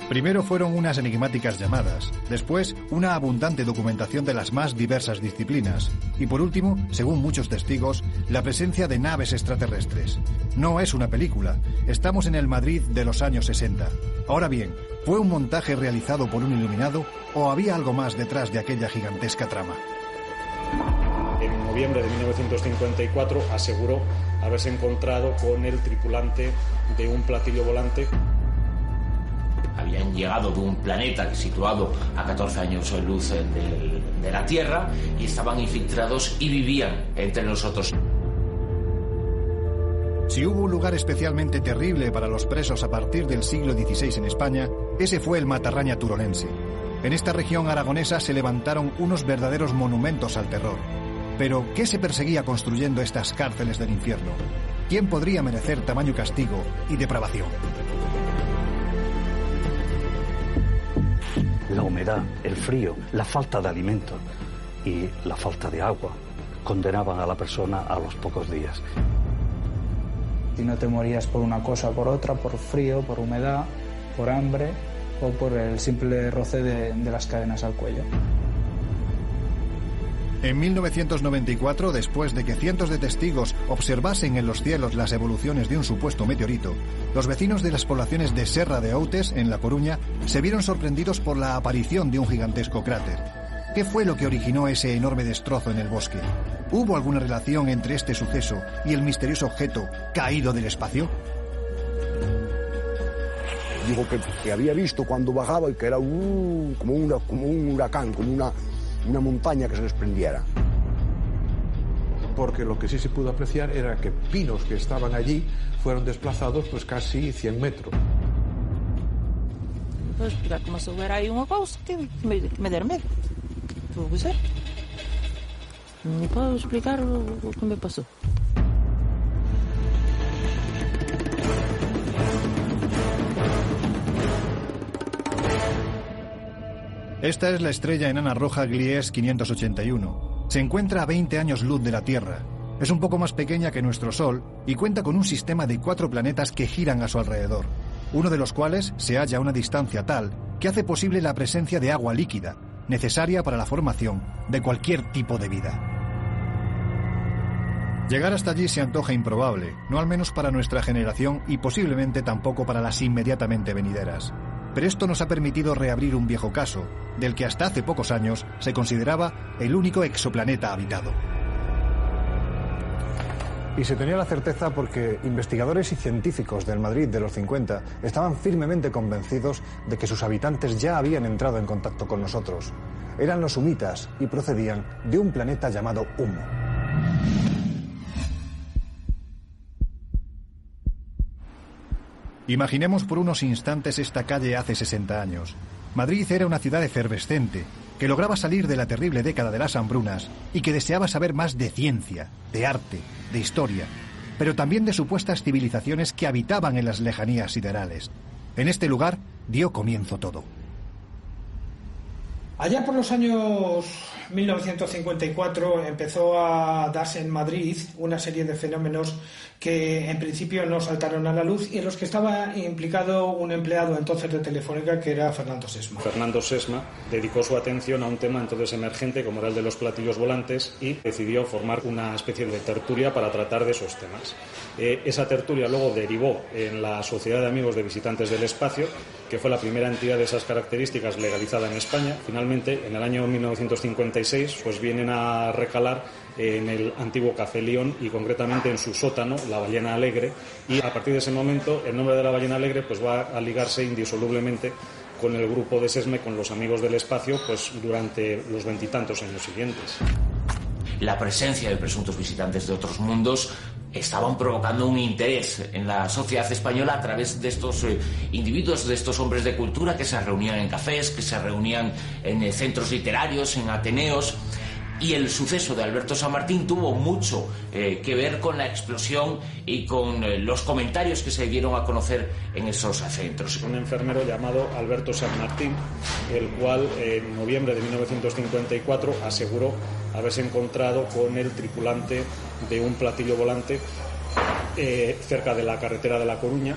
Primero fueron unas enigmáticas llamadas, después una abundante documentación de las más diversas disciplinas y por último, según muchos testigos, la presencia de naves extraterrestres. No es una película, estamos en el Madrid de los años 60. Ahora bien, ¿fue un montaje realizado por un iluminado o había algo más detrás de aquella gigantesca trama? En noviembre de 1954 aseguró haberse encontrado con el tripulante de un platillo volante. Habían llegado de un planeta situado a 14 años luz de la Tierra y estaban infiltrados y vivían entre nosotros. Si hubo un lugar especialmente terrible para los presos a partir del siglo XVI en España, ese fue el Matarraña turonense. En esta región aragonesa se levantaron unos verdaderos monumentos al terror. Pero, ¿qué se perseguía construyendo estas cárceles del infierno? ¿Quién podría merecer tamaño castigo y depravación? La humedad, el frío, la falta de alimento y la falta de agua condenaban a la persona a los pocos días. Si no te morías por una cosa o por otra, por frío, por humedad, por hambre o por el simple roce de las cadenas al cuello. En 1994, después de que cientos de testigos observasen en los cielos las evoluciones de un supuesto meteorito, los vecinos de las poblaciones de Serra de Outes, en La Coruña, se vieron sorprendidos por la aparición de un gigantesco cráter. ¿Qué fue lo que originó ese enorme destrozo en el bosque? ¿Hubo alguna relación entre este suceso y el misterioso objeto caído del espacio? Digo que había visto cuando bajaba y que era como un huracán, como una montaña que se desprendiera. Porque lo que sí se pudo apreciar era que pinos que estaban allí fueron desplazados pues casi 100 metros. Puedo explicar como si hubiera ahí una cosa que me da miedo. Puede ser. No puedo explicar lo que me pasó. Esta es la estrella enana roja Gliese 581. Se encuentra a 20 años luz de la Tierra. Es un poco más pequeña que nuestro Sol y cuenta con un sistema de 4 planetas que giran a su alrededor, uno de los cuales se halla a una distancia tal que hace posible la presencia de agua líquida, necesaria para la formación de cualquier tipo de vida. Llegar hasta allí se antoja improbable, no al menos para nuestra generación y posiblemente tampoco para las inmediatamente venideras. Pero esto nos ha permitido reabrir un viejo caso, del que hasta hace pocos años se consideraba el único exoplaneta habitado. Y se tenía la certeza porque investigadores y científicos del Madrid de los 50 estaban firmemente convencidos de que sus habitantes ya habían entrado en contacto con nosotros. Eran los humitas y procedían de un planeta llamado Humo. Imaginemos por unos instantes esta calle hace 60 años. Madrid era una ciudad efervescente, que lograba salir de la terrible década de las hambrunas y que deseaba saber más de ciencia, de arte, de historia, pero también de supuestas civilizaciones que habitaban en las lejanías siderales. En este lugar dio comienzo todo. Allá por los años 1954 empezó a darse en Madrid una serie de fenómenos que en principio no saltaron a la luz y en los que estaba implicado un empleado entonces de Telefónica que era Fernando Sesma. Fernando Sesma dedicó su atención a un tema entonces emergente como era el de los platillos volantes y decidió formar una especie de tertulia para tratar de esos temas. Esa tertulia luego derivó en la Sociedad de Amigos de Visitantes del Espacio, que fue la primera entidad de esas características legalizada en España. Finalmente, en el año 1956, pues vienen a recalar en el antiguo Café León y concretamente en su sótano, la Ballena Alegre, y a partir de ese momento el nombre de la Ballena Alegre pues va a ligarse indisolublemente con el grupo de Sesma, con los Amigos del Espacio, pues durante los 20 y tantos años siguientes. La presencia de presuntos visitantes de otros mundos estaban provocando un interés en la sociedad española a través de estos individuos, de estos hombres de cultura que se reunían en cafés, que se reunían en centros literarios, en ateneos. Y el suceso de Alberto San Martín tuvo mucho que ver con la explosión y con los comentarios que se dieron a conocer en esos centros. Un enfermero llamado Alberto San Martín, el cual en noviembre de 1954 aseguró haberse encontrado con el tripulante de un platillo volante cerca de la carretera de La Coruña,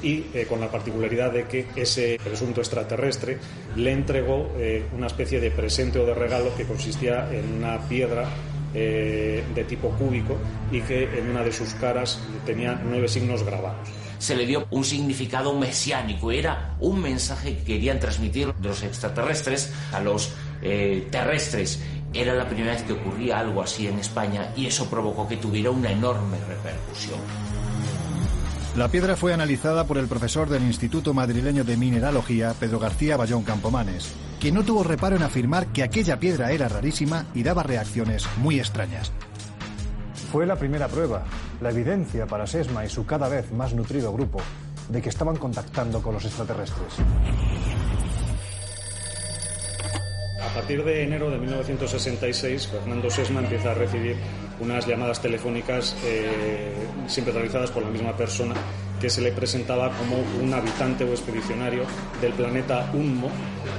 y con la particularidad de que ese presunto extraterrestre le entregó una especie de presente o de regalo que consistía en una piedra de tipo cúbico y que en una de sus caras tenía 9 signos grabados. Se le dio un significado mesiánico, era un mensaje que querían transmitir los extraterrestres a los terrestres. Era la primera vez que ocurría algo así en España y eso provocó que tuviera una enorme repercusión. La piedra fue analizada por el profesor del Instituto Madrileño de Mineralogía, Pedro García Bayón Campomanes, quien no tuvo reparo en afirmar que aquella piedra era rarísima y daba reacciones muy extrañas. Fue la primera prueba, la evidencia para Sesma y su cada vez más nutrido grupo de que estaban contactando con los extraterrestres. A partir de enero de 1966, Fernando Sesma empieza a recibir unas llamadas telefónicas siempre realizadas por la misma persona, que se le presentaba como un habitante o expedicionario del planeta Unmo.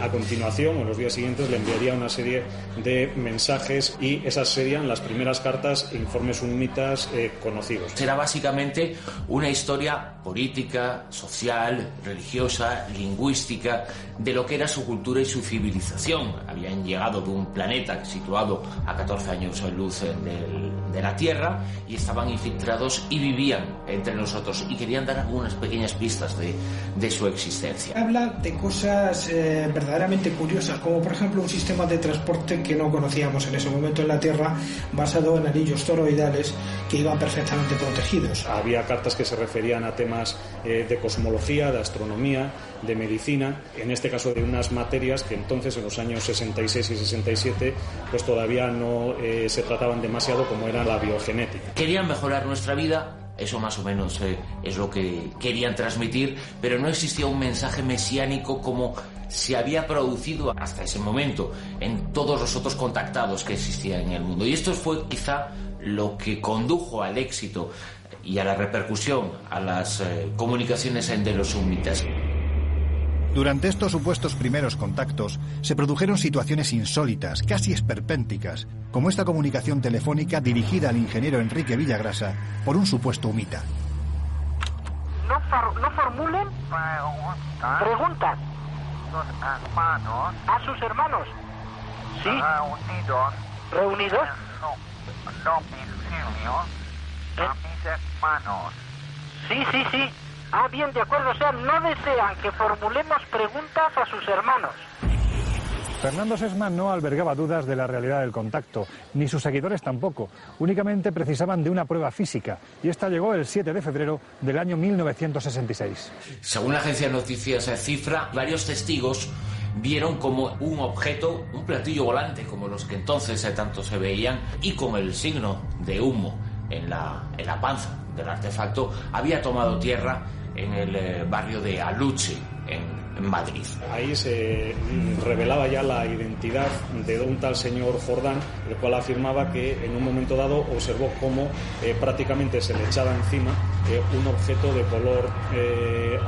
A continuación, o en los días siguientes, le enviaría una serie de mensajes y esas serían las primeras cartas e informes unmitas conocidos. Era básicamente una historia política, social, religiosa, lingüística, de lo que era su cultura y su civilización. Habían llegado de un planeta situado a 14 años luz de la Tierra y estaban infiltrados y vivían entre nosotros y querían dar algunas pequeñas pistas de su existencia. Habla de cosas verdaderamente curiosas, como por ejemplo un sistema de transporte que no conocíamos en ese momento en la Tierra, basado en anillos toroidales que iban perfectamente protegidos. Había cartas que se referían a temas de cosmología, de astronomía, de medicina, en este caso de unas materias que entonces, en los años 66 y 67, pues todavía no se trataban demasiado, como era la biogenética. Querían mejorar nuestra vida. Eso más o menos es lo que querían transmitir, pero no existía un mensaje mesiánico como se había producido hasta ese momento en todos los otros contactados que existían en el mundo. Y esto fue quizá lo que condujo al éxito y a la repercusión a las comunicaciones de los sumitas. Durante estos supuestos primeros contactos se produjeron situaciones insólitas, casi esperpénticas, como esta comunicación telefónica dirigida al ingeniero Enrique Villagrasa por un supuesto humita. No formulen preguntas a sus hermanos. ¿Sí? ¿Reunidos? A mis hermanos. Sí. Ah, bien, de acuerdo. O sea, no desean que formulemos preguntas a sus hermanos. Fernando Sesma no albergaba dudas de la realidad del contacto, ni sus seguidores tampoco. Únicamente precisaban de una prueba física, y esta llegó el 7 de febrero del año 1966. Según la agencia de noticias Cifra, varios testigos vieron como un objeto, un platillo volante, como los que entonces tanto se veían, y con el signo de humo en la panza del artefacto, había tomado tierra en el barrio de Aluche, en Madrid. Ahí se revelaba ya la identidad de un tal señor Jordán, el cual afirmaba que en un momento dado observó cómo prácticamente se le echaba encima un objeto de color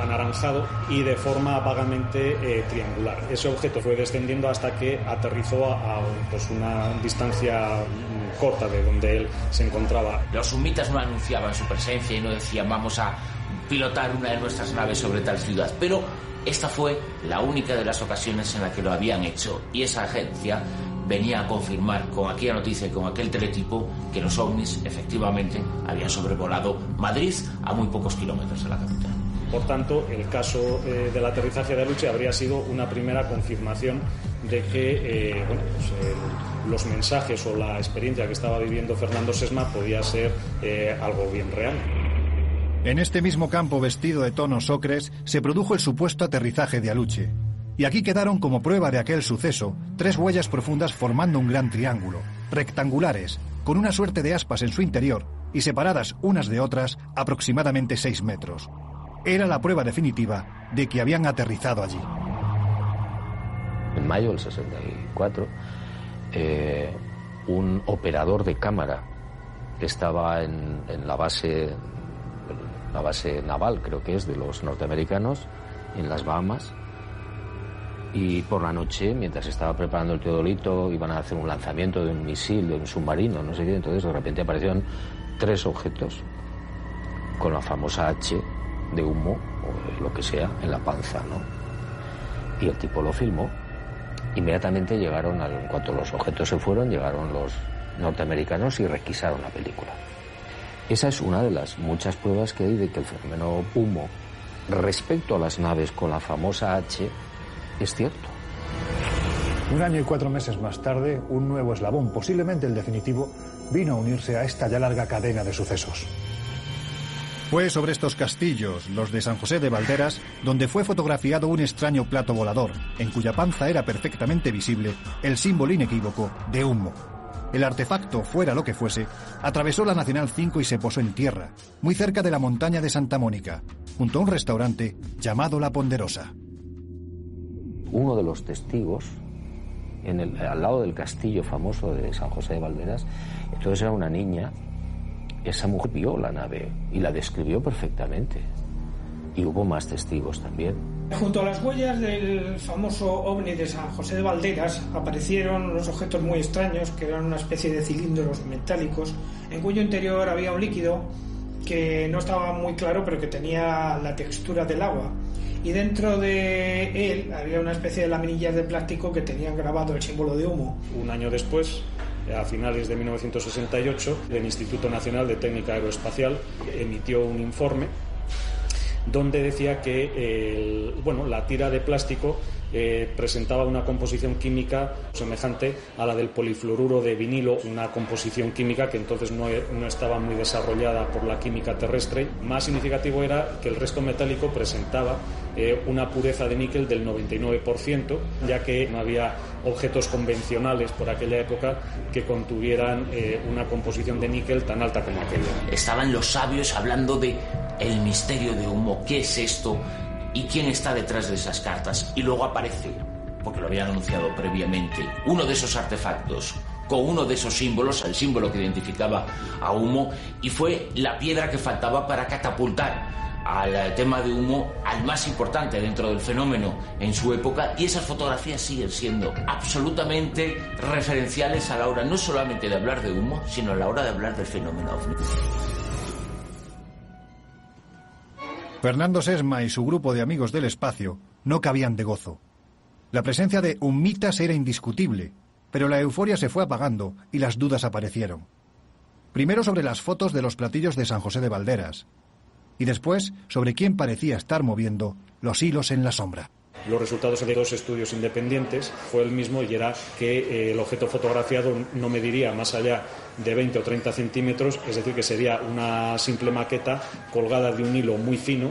anaranjado y de forma vagamente triangular. Ese objeto fue descendiendo hasta que aterrizó a pues una distancia corta de donde él se encontraba. Los sumitas no anunciaban su presencia y no decían vamos a pilotar una de nuestras naves sobre tal ciudad, pero esta fue la única de las ocasiones en la que lo habían hecho y esa agencia venía a confirmar con aquella noticia y con aquel teletipo que los ovnis efectivamente habían sobrevolado Madrid a muy pocos kilómetros de la capital. Por tanto, el caso del aterrizaje de Aluche habría sido una primera confirmación de que los mensajes o la experiencia que estaba viviendo Fernando Sesma podía ser algo bien real. En este mismo campo vestido de tonos ocres se produjo el supuesto aterrizaje de Aluche. Y aquí quedaron como prueba de aquel suceso 3 huellas profundas formando un gran triángulo, rectangulares, con una suerte de aspas en su interior y separadas unas de otras aproximadamente 6 metros. Era la prueba definitiva de que habían aterrizado allí. En mayo del 64, un operador de cámara que estaba en la base naval, creo que es, de los norteamericanos, en las Bahamas, y por la noche, mientras estaba preparando el teodolito, iban a hacer un lanzamiento de un misil, de un submarino, no sé qué, entonces de repente aparecieron 3 objetos con la famosa H de humo, lo que sea en la panza, ¿no? Y el tipo lo filmó. Inmediatamente en cuanto los objetos se fueron, llegaron los norteamericanos y requisaron la película. Esa es una de las muchas pruebas que hay de que el fenómeno humo respecto a las naves con la famosa H es cierto. 1 año y 4 meses más tarde, un nuevo eslabón, posiblemente el definitivo, vino a unirse a esta ya larga cadena de sucesos. Fue sobre estos castillos, los de San José de Valderas, donde fue fotografiado un extraño plato volador, en cuya panza era perfectamente visible el símbolo inequívoco de humo. El artefacto, fuera lo que fuese, atravesó la Nacional 5 y se posó en tierra, muy cerca de la montaña de Santa Mónica, junto a un restaurante llamado La Ponderosa. Uno de los testigos, al lado del castillo famoso de San José de Valderas, entonces era una niña. Esa mujer vio la nave y la describió perfectamente. Y hubo más testigos también. Junto a las huellas del famoso ovni de San José de Valderas aparecieron unos objetos muy extraños que eran una especie de cilindros metálicos en cuyo interior había un líquido que no estaba muy claro pero que tenía la textura del agua. Y dentro de él había una especie de laminillas de plástico que tenían grabado el símbolo de humo. Un año después, a finales de 1968, el Instituto Nacional de Técnica Aeroespacial emitió un informe donde decía que la tira de plástico presentaba una composición química semejante a la del polifluoruro de vinilo, una composición química que entonces no estaba muy desarrollada por la química terrestre. Más significativo era que el resto metálico presentaba una pureza de níquel del 99%, ya que no había objetos convencionales por aquella época que contuvieran una composición de níquel tan alta como aquella. Estaban los sabios hablando de el misterio de humo, qué es esto y quién está detrás de esas cartas. Y luego aparece, porque lo habían anunciado previamente, uno de esos artefactos con uno de esos símbolos, el símbolo que identificaba a humo, y fue la piedra que faltaba para catapultar al tema de humo al más importante dentro del fenómeno en su época. Y esas fotografías siguen siendo absolutamente referenciales a la hora no solamente de hablar de humo, sino a la hora de hablar del fenómeno ovni. Fernando Sesma y su grupo de amigos del espacio no cabían de gozo. La presencia de humitas era indiscutible, pero la euforia se fue apagando y las dudas aparecieron. Primero sobre las fotos de los platillos de San José de Valderas, y después sobre quién parecía estar moviendo los hilos en la sombra. Los resultados de 2 estudios independientes fue el mismo, y era que el objeto fotografiado no mediría más allá de 20 o 30 centímetros, es decir, que sería una simple maqueta colgada de un hilo muy fino,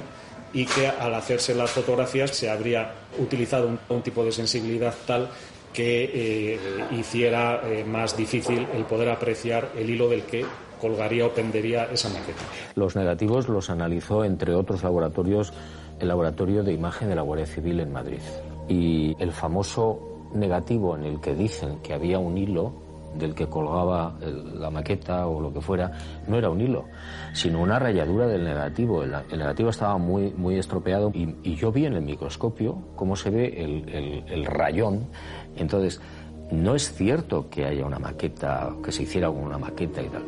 y que al hacerse las fotografías se habría utilizado un tipo de sensibilidad tal que hiciera más difícil el poder apreciar el hilo del que colgaría o pendería esa maqueta. Los negativos los analizó, entre otros laboratorios, el Laboratorio de Imagen de la Guardia Civil en Madrid. Y el famoso negativo en el que dicen que había un hilo del que colgaba la maqueta o lo que fuera, no era un hilo, sino una rayadura del negativo. El negativo estaba muy, muy estropeado y yo vi en el microscopio cómo se ve el rayón. Entonces, no es cierto que haya una maqueta, que se hiciera una maqueta y tal.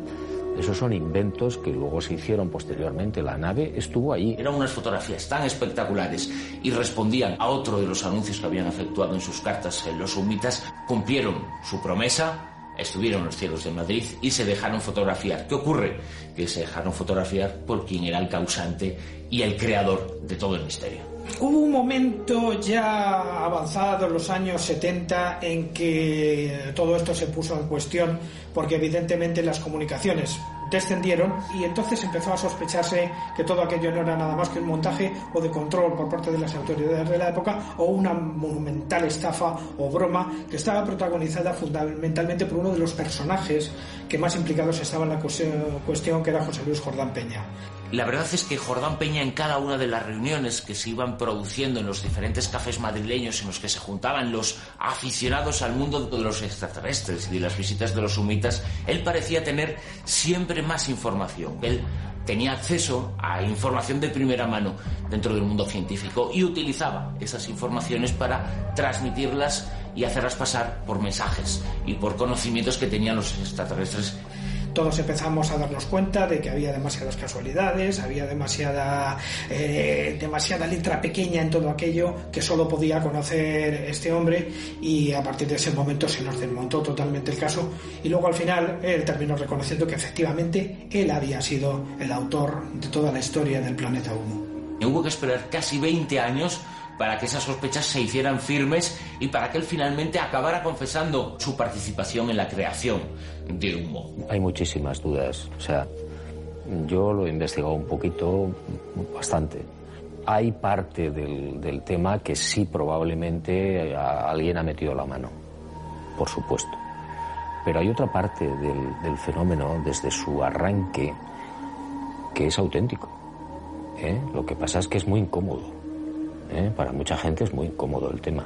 Esos son inventos que luego se hicieron posteriormente. La nave estuvo ahí. Eran unas fotografías tan espectaculares y respondían a otro de los anuncios que habían efectuado en sus cartas los humitas. Cumplieron su promesa, estuvieron en los cielos de Madrid y se dejaron fotografiar. ¿Qué ocurre? Que se dejaron fotografiar por quien era el causante y el creador de todo el misterio. Hubo un momento ya avanzado en los años 70 en que todo esto se puso en cuestión, porque evidentemente las comunicaciones descendieron y entonces empezó a sospecharse que todo aquello no era nada más que un montaje o de control por parte de las autoridades de la época, o una monumental estafa o broma que estaba protagonizada fundamentalmente por uno de los personajes que más implicados estaba en la cuestión, que era José Luis Jordán Peña. La verdad es que Jordán Peña, en cada una de las reuniones que se iban produciendo en los diferentes cafés madrileños en los que se juntaban los aficionados al mundo de los extraterrestres y de las visitas de los humitas, él parecía tener siempre más información. Él tenía acceso a información de primera mano dentro del mundo científico y utilizaba esas informaciones para transmitirlas y hacerlas pasar por mensajes y por conocimientos que tenían los extraterrestres Todos empezamos a darnos cuenta de que había demasiadas casualidades, había demasiada letra pequeña en todo aquello que solo podía conocer este hombre, y a partir de ese momento se nos desmontó totalmente el caso, y luego al final él terminó reconociendo que efectivamente él había sido el autor de toda la historia del planeta Humo. Hubo que esperar casi 20 años para que esas sospechas se hicieran firmes y para que él finalmente acabara confesando su participación en la creación de Humo. Hay muchísimas dudas, o sea, yo lo he investigado un poquito, bastante. Hay parte del tema que sí probablemente alguien ha metido la mano, por supuesto. Pero hay otra parte del fenómeno desde su arranque que es auténtico. Lo que pasa es que es muy incómodo. Para mucha gente es muy incómodo el tema.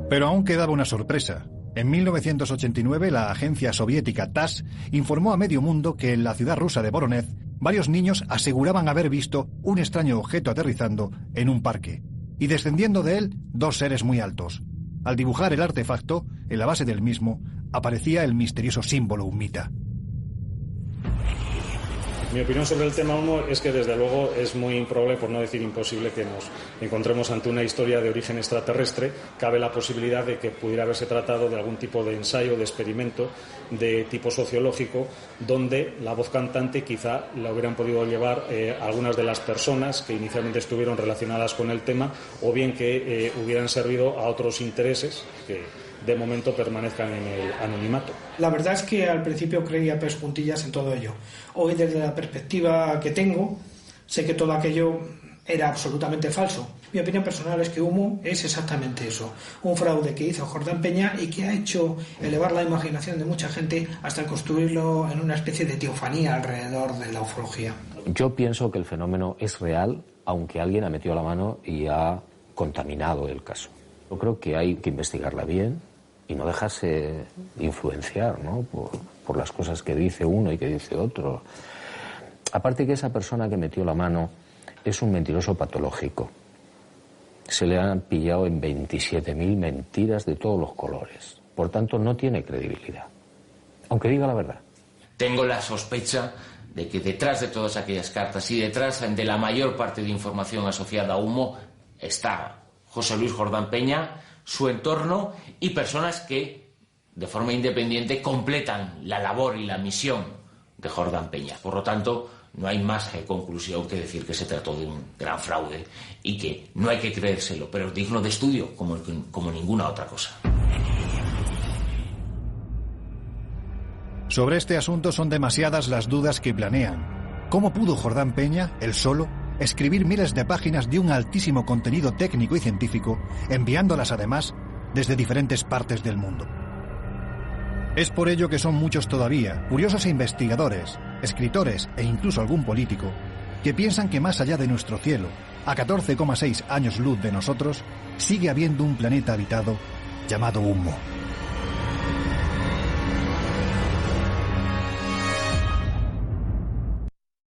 Pero aún quedaba una sorpresa. En 1989 la agencia soviética TASS informó a medio mundo que en la ciudad rusa de Voronezh varios niños aseguraban haber visto un extraño objeto aterrizando en un parque y descendiendo de él dos seres muy altos. Al dibujar el artefacto, en la base del mismo aparecía el misterioso símbolo humita. Mi opinión sobre el tema Humo es que desde luego es muy improbable, por no decir imposible, que nos encontremos ante una historia de origen extraterrestre. Cabe la posibilidad de que pudiera haberse tratado de algún tipo de ensayo, de experimento de tipo sociológico, donde la voz cantante quizá la hubieran podido llevar algunas de las personas que inicialmente estuvieron relacionadas con el tema, o bien que hubieran servido a otros intereses que de momento permanezcan en el anonimato. La verdad es que al principio creía pez juntillas en todo ello. Hoy, desde la perspectiva que tengo, sé que todo aquello era absolutamente falso. Mi opinión personal es que Humo es exactamente eso, un fraude que hizo Jordán Peña y que ha hecho elevar la imaginación de mucha gente hasta construirlo en una especie de teofanía alrededor de la ufología. Yo pienso que el fenómeno es real, aunque alguien ha metido la mano y ha contaminado el caso. Yo creo que hay que investigarla bien y no dejarse influenciar, ¿no?, por las cosas que dice uno y que dice otro. Aparte que esa persona que metió la mano es un mentiroso patológico. Se le han pillado en 27.000 mentiras de todos los colores. Por tanto, no tiene credibilidad, aunque diga la verdad. Tengo la sospecha de que detrás de todas aquellas cartas y detrás de la mayor parte de información asociada a Humo está José Luis Jordán Peña, su entorno y personas que, de forma independiente, completan la labor y la misión de Jordán Peña. Por lo tanto, no hay más conclusión que decir que se trató de un gran fraude y que no hay que creérselo, pero es digno de estudio como ninguna otra cosa. Sobre este asunto son demasiadas las dudas que planean. ¿Cómo pudo Jordán Peña, él solo, escribir miles de páginas de un altísimo contenido técnico y científico, enviándolas además desde diferentes partes del mundo? Es por ello que son muchos todavía, curiosos e investigadores, escritores e incluso algún político, que piensan que más allá de nuestro cielo, a 14,6 años luz de nosotros, sigue habiendo un planeta habitado llamado Humo.